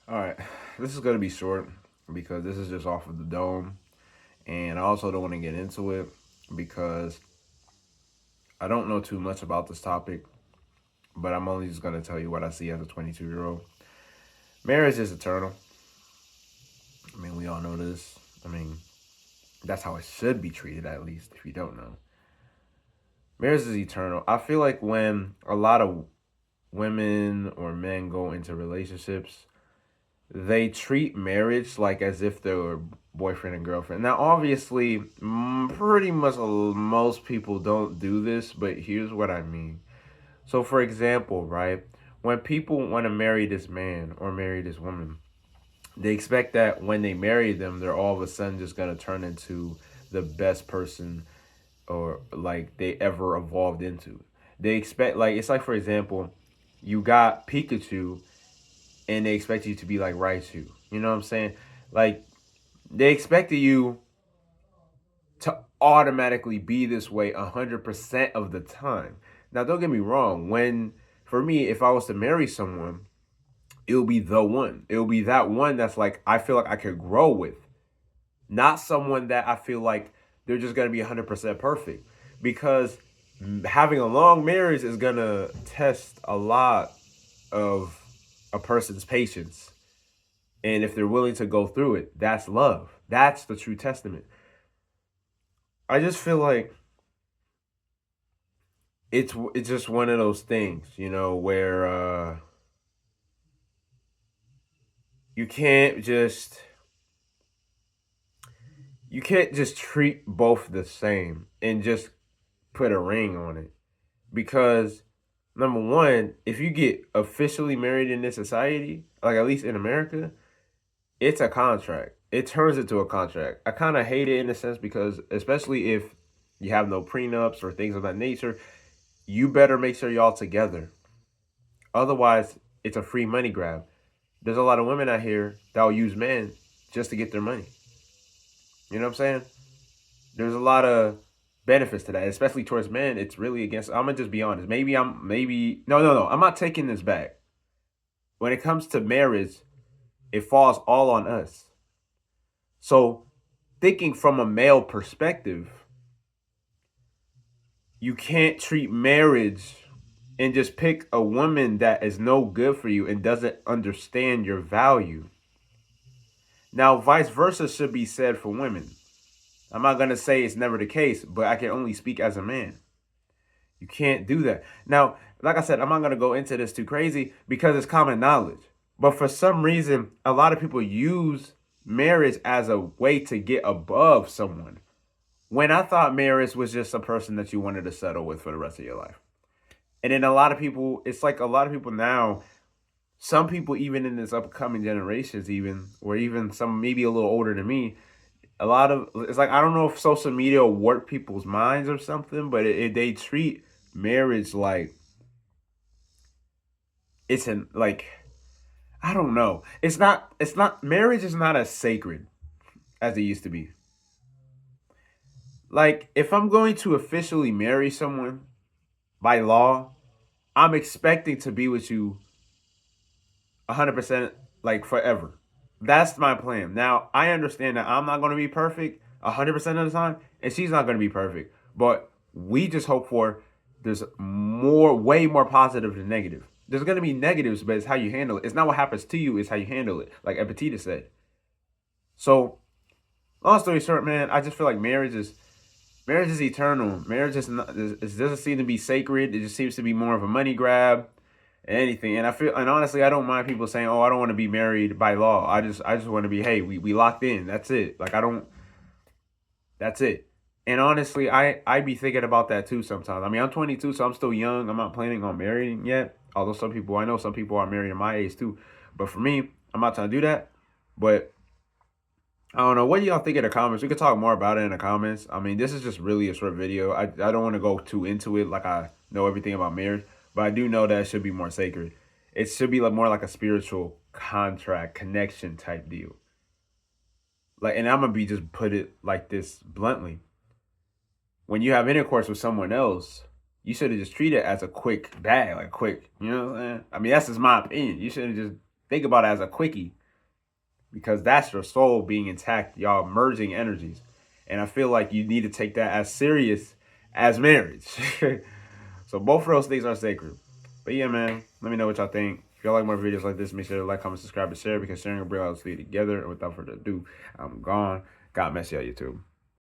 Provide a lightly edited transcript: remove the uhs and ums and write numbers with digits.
All right, this is gonna be short because this is just off of the dome, and I also don't want to get into it because I don't know too much about this topic. But I'm only just gonna tell you what I see as a 22-year-old. Marriage is eternal. I mean, we all know this. I mean, that's how it should be treated, at least if you don't know. Marriage is eternal. I feel like when a lot of women or men go into relationships, they treat marriage like as if they were boyfriend and girlfriend. Now, obviously, pretty much most people don't do this, but here's what I mean. So, for example, right, when people want to marry this man or marry this woman, they expect that when they marry them, they're all of a sudden just gonna turn into the best person or like they ever evolved into. They expect like it's like for example, you got Pikachu and they expect you to be like Raichu. You know what I'm saying? Like they expected you to automatically be this way 100% of the time. Now, don't get me wrong. When for me, if I was to marry someone, it'll be the one. It'll be that one that's like I feel like I could grow with, not someone that I feel like they're just gonna be 100% perfect. Because having a long marriage is gonna test a lot of a person's patience, and if they're willing to go through it, that's love. That's the true testament. I just feel like it's just one of those things, where you can't just you can't just treat both the same and just put a ring on it. Because number one, if you get officially married in this society, like at least in America, it's a contract. It turns into a contract. I kind of hate it in a sense because especially if you have no prenups or things of that nature, you better make sure y'all together. Otherwise, it's a free money grab. There's a lot of women out here that will use men just to get their money. You know what I'm saying? There's a lot of benefits to that, especially towards men. It's really against. I'm gonna just be honest. Maybe no, no, no. I'm not taking this back. When it comes to marriage, it falls all on us. So, thinking from a male perspective, you can't treat marriage and just pick a woman that is no good for you and doesn't understand your value. Now, vice versa should be said for women. I'm not going to say it's never the case, but I can only speak as a man. You can't do that. Now, like I said, I'm not going to go into this too crazy because it's common knowledge. But for some reason, a lot of people use marriage as a way to get above someone. When I thought marriage was just a person that you wanted to settle with for the rest of your life. And then a lot of people, it's like a lot of people now, some people even in this upcoming generations, even, or even some maybe a little older than me, a lot of it's like I don't know if social media will warp people's minds or something, but they treat marriage like it's an like I don't know. It's not marriage is not as sacred as it used to be. Like if I'm going to officially marry someone by law, I'm expecting to be with you 100% like forever. That's my plan. Now, I understand that I'm not going to be perfect 100% of the time and she's not going to be perfect. But we just hope for there's way more positive than negative. There's going to be negatives, but it's how you handle it. It's not what happens to you, it's how you handle it. Like Epictetus said. So, long story short, man, I just feel like marriage is eternal. Marriage is not, it doesn't seem to be sacred. It just seems to be more of a money grab, anything. And honestly, I don't mind people saying, "Oh, I don't want to be married by law. I just want to be, hey, we locked in. That's it. Like I don't. That's it." And honestly, I be thinking about that too sometimes. I mean, I'm 22, so I'm still young. I'm not planning on marrying yet. Although I know some people are married at my age too. But for me, I'm not trying to do that. But I don't know. What do y'all think in the comments? We could talk more about it in the comments. I mean, this is just really a short video. I don't want to go too into it like I know everything about marriage, but I do know that it should be more sacred. It should be like more like a spiritual contract connection type deal. Like, and I'm gonna be just put it like this bluntly. When you have intercourse with someone else, you should have just treated it as a quick bag, like quick. You know what I'm saying? I mean, that's just my opinion. You should have just think about it as a quickie, because that's your soul being intact, y'all merging energies. And I feel like you need to take that as serious as marriage. So both of those things are sacred. But yeah, man, let me know what y'all think. If y'all like more videos like this, make sure to like, comment, subscribe, and share, because sharing will bring us together. And without further ado, I'm gone. God bless y'all, YouTube.